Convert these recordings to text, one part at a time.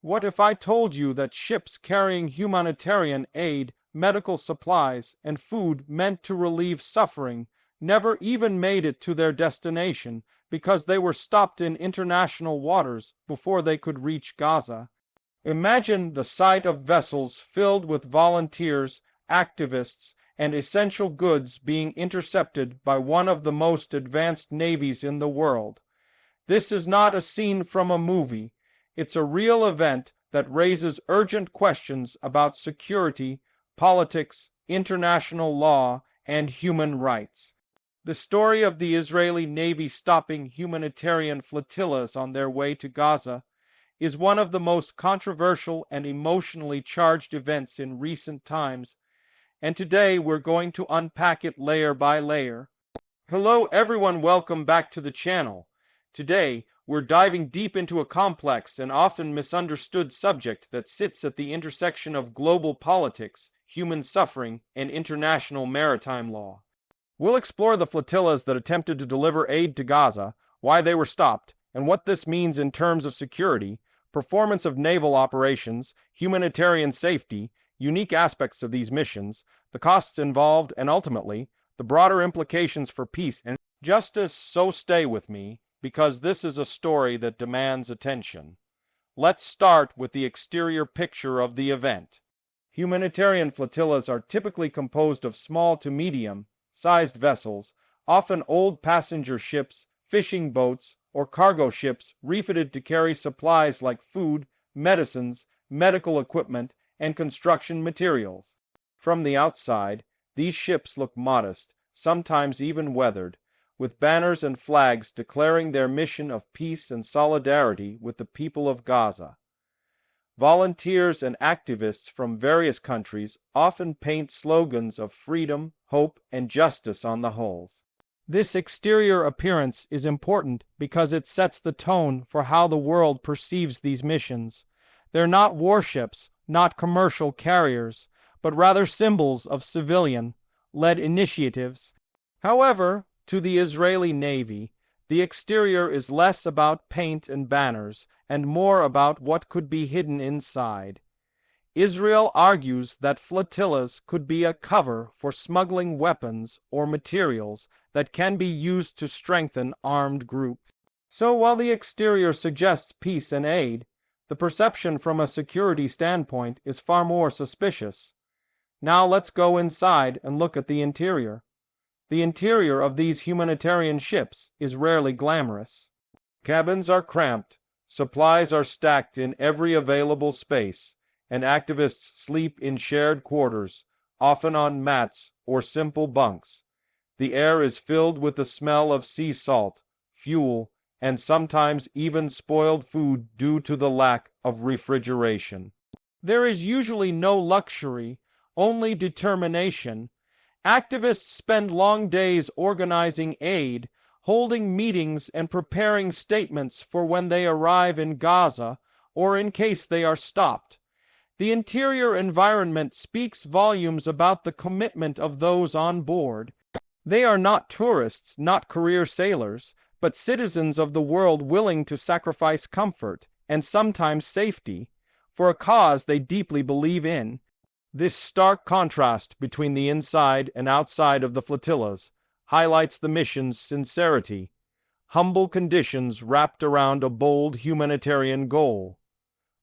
What if I told you that ships carrying humanitarian aid, medical supplies, and food meant to relieve suffering never even made it to their destination because they were stopped in international waters before they could reach Gaza? Imagine the sight of vessels filled with volunteers, activists, and essential goods being intercepted by one of the most advanced navies in the world. This is not a scene from a movie. It's a real event that raises urgent questions about security, politics, international law, and human rights. The story of the Israeli Navy stopping humanitarian flotillas on their way to Gaza is one of the most controversial and emotionally charged events in recent times, and today we're going to unpack it layer by layer. Hello everyone, welcome back to the channel. Today, we're diving deep into a complex and often misunderstood subject that sits at the intersection of global politics, human suffering, and international maritime law. We'll explore the flotillas that attempted to deliver aid to Gaza, why they were stopped, and what this means in terms of security, performance of naval operations, humanitarian safety, unique aspects of these missions, the costs involved, and ultimately, the broader implications for peace and justice. So stay with me, because this is a story that demands attention. Let's start with the exterior picture of the event. Humanitarian flotillas are typically composed of small to medium-sized vessels, often old passenger ships, fishing boats, or cargo ships refitted to carry supplies like food, medicines, medical equipment, and construction materials. From the outside, these ships look modest, sometimes even weathered, with banners and flags declaring their mission of peace and solidarity with the people of Gaza. Volunteers and activists from various countries often paint slogans of freedom, hope, and justice on the hulls. This exterior appearance is important because it sets the tone for how the world perceives these missions. They're not warships, not commercial carriers, but rather symbols of civilian-led initiatives. However, to the Israeli Navy, the exterior is less about paint and banners and more about what could be hidden inside. Israel argues that flotillas could be a cover for smuggling weapons or materials that can be used to strengthen armed groups. So while the exterior suggests peace and aid, the perception from a security standpoint is far more suspicious. Now let's go inside and look at the interior. The interior of these humanitarian ships is rarely glamorous. Cabins are cramped, supplies are stacked in every available space, and activists sleep in shared quarters, often on mats or simple bunks. The air is filled with the smell of sea salt, fuel, and sometimes even spoiled food due to the lack of refrigeration. There is usually no luxury, only determination. Activists spend long days organizing aid, holding meetings and preparing statements for when they arrive in Gaza or in case they are stopped. The interior environment speaks volumes about the commitment of those on board. They are not tourists, not career sailors, but citizens of the world willing to sacrifice comfort and sometimes safety for a cause they deeply believe in. This stark contrast between the inside and outside of the flotillas highlights the mission's sincerity. Humble conditions wrapped around a bold humanitarian goal.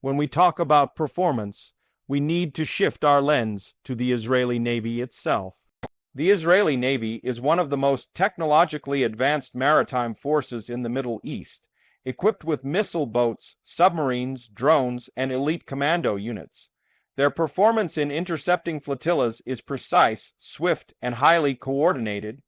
When we talk about performance, we need to shift our lens to the Israeli Navy itself. The Israeli Navy is one of the most technologically advanced maritime forces in the Middle East, equipped with missile boats, submarines, drones, and elite commando units. Their performance in intercepting flotillas is precise, swift, and highly coordinated.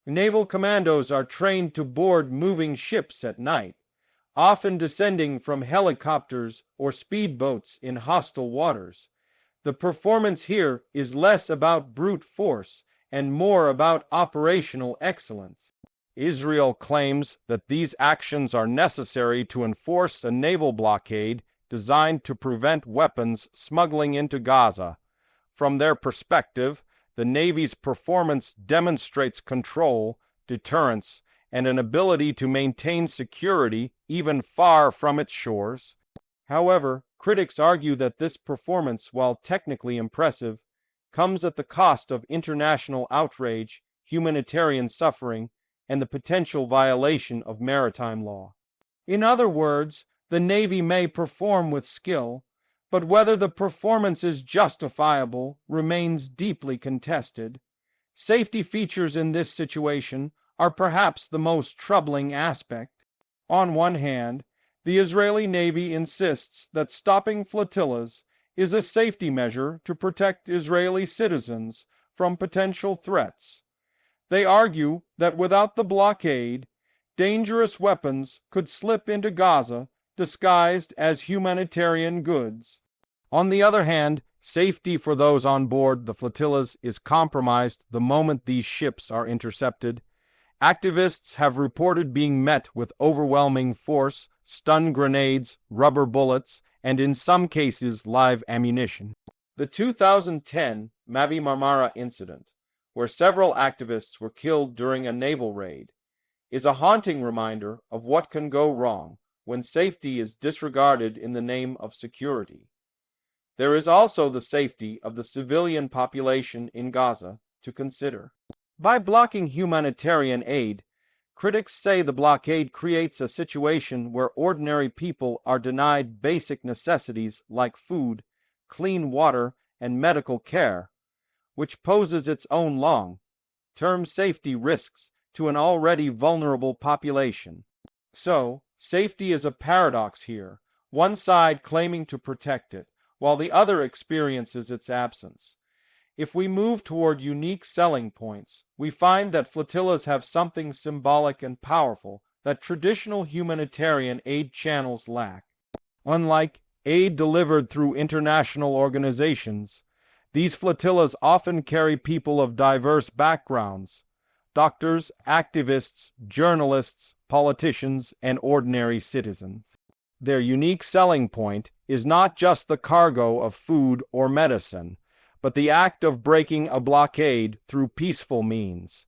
Naval commandos are trained to board moving ships at night, often descending from helicopters or speedboats in hostile waters. The performance here is less about brute force and more about operational excellence. Israel claims that these actions are necessary to enforce a naval blockade designed to prevent weapons smuggling into Gaza. From their perspective, the Navy's performance demonstrates control, deterrence, and an ability to maintain security even far from its shores. However, critics argue that this performance, while technically impressive, comes at the cost of international outrage, humanitarian suffering, and the potential violation of maritime law. In other words, the Navy may perform with skill, but whether the performance is justifiable remains deeply contested. Safety features in this situation are perhaps the most troubling aspect. On one hand, the Israeli Navy insists that stopping flotillas is a safety measure to protect Israeli citizens from potential threats. They argue that without the blockade, dangerous weapons could slip into Gaza disguised as humanitarian goods. On the other hand, safety for those on board the flotillas is compromised the moment these ships are intercepted. Activists have reported being met with overwhelming force, stun grenades, rubber bullets, and in some cases live ammunition. The 2010 Mavi Marmara incident, where several activists were killed during a naval raid, is a haunting reminder of what can go wrong when safety is disregarded in the name of security. There is also the safety of the civilian population in Gaza to consider. By blocking humanitarian aid, critics say the blockade creates a situation where ordinary people are denied basic necessities like food, clean water, and medical care, which poses its own long-term safety risks to an already vulnerable population. So, safety is a paradox here, one side claiming to protect it, while the other experiences its absence. If we move toward unique selling points, we find that flotillas have something symbolic and powerful that traditional humanitarian aid channels lack. Unlike aid delivered through international organizations, these flotillas often carry people of diverse backgrounds: doctors, activists, journalists, politicians, and ordinary citizens. Their unique selling point is not just the cargo of food or medicine, but the act of breaking a blockade through peaceful means.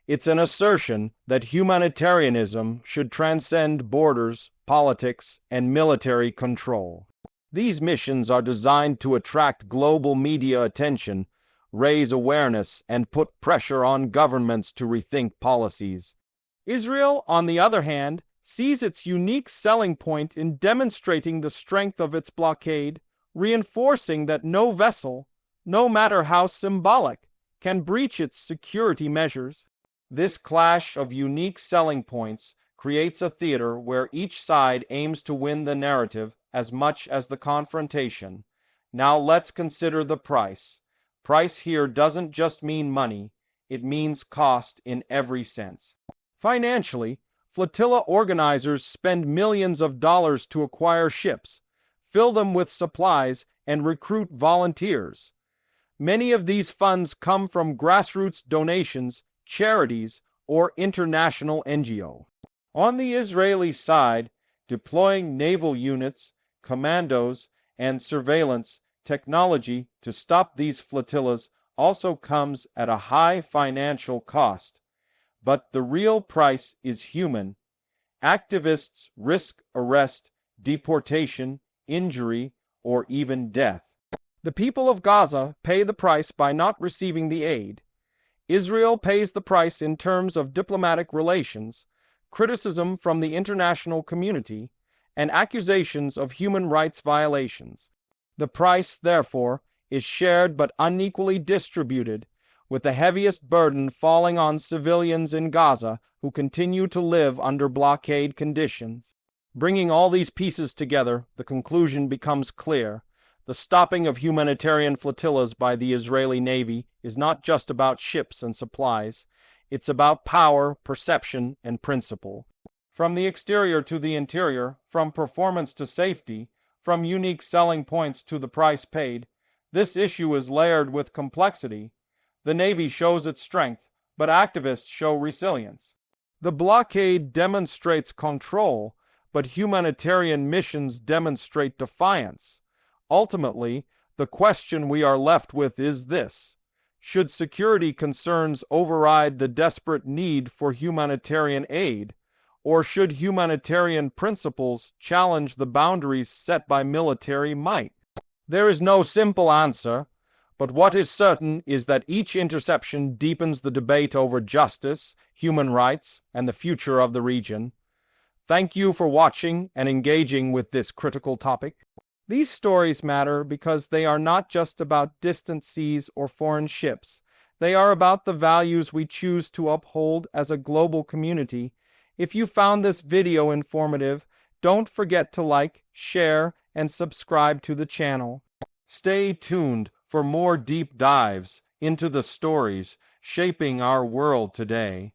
It's an assertion that humanitarianism should transcend borders, politics, and military control. These missions are designed to attract global media attention, raise awareness, and put pressure on governments to rethink policies. Israel, on the other hand, sees its unique selling point in demonstrating the strength of its blockade, reinforcing that no vessel, no matter how symbolic, can breach its security measures. This clash of unique selling points creates a theater where each side aims to win the narrative as much as the confrontation. Now let's consider the price. Price here doesn't just mean money, it means cost in every sense. Financially, flotilla organizers spend millions of dollars to acquire ships, fill them with supplies, and recruit volunteers. Many of these funds come from grassroots donations, charities, or international NGOs. On the Israeli side, deploying naval units, commandos, and surveillance technology to stop these flotillas also comes at a high financial cost. But the real price is human. Activists risk arrest, deportation, injury, or even death. The people of Gaza pay the price by not receiving the aid. Israel pays the price in terms of diplomatic relations, criticism from the international community, and accusations of human rights violations. The price, therefore, is shared but unequally distributed, with the heaviest burden falling on civilians in Gaza who continue to live under blockade conditions. Bringing all these pieces together, the conclusion becomes clear. The stopping of humanitarian flotillas by the Israeli Navy is not just about ships and supplies. It's about power, perception, and principle. From the exterior to the interior, from performance to safety, from unique selling points to the price paid, this issue is layered with complexity. The Navy shows its strength, but activists show resilience. The blockade demonstrates control, but humanitarian missions demonstrate defiance. Ultimately, the question we are left with is this: should security concerns override the desperate need for humanitarian aid, Or should humanitarian principles challenge the boundaries set by military might? There is no simple answer, but what is certain is that each interception deepens the debate over justice, human rights, and the future of the region. Thank you for watching and engaging with this critical topic. These stories matter because they are not just about distant seas or foreign ships. They are about the values we choose to uphold as a global community. If you found this video informative, don't forget to like, share, and subscribe to the channel. Stay tuned for more deep dives into the stories shaping our world today.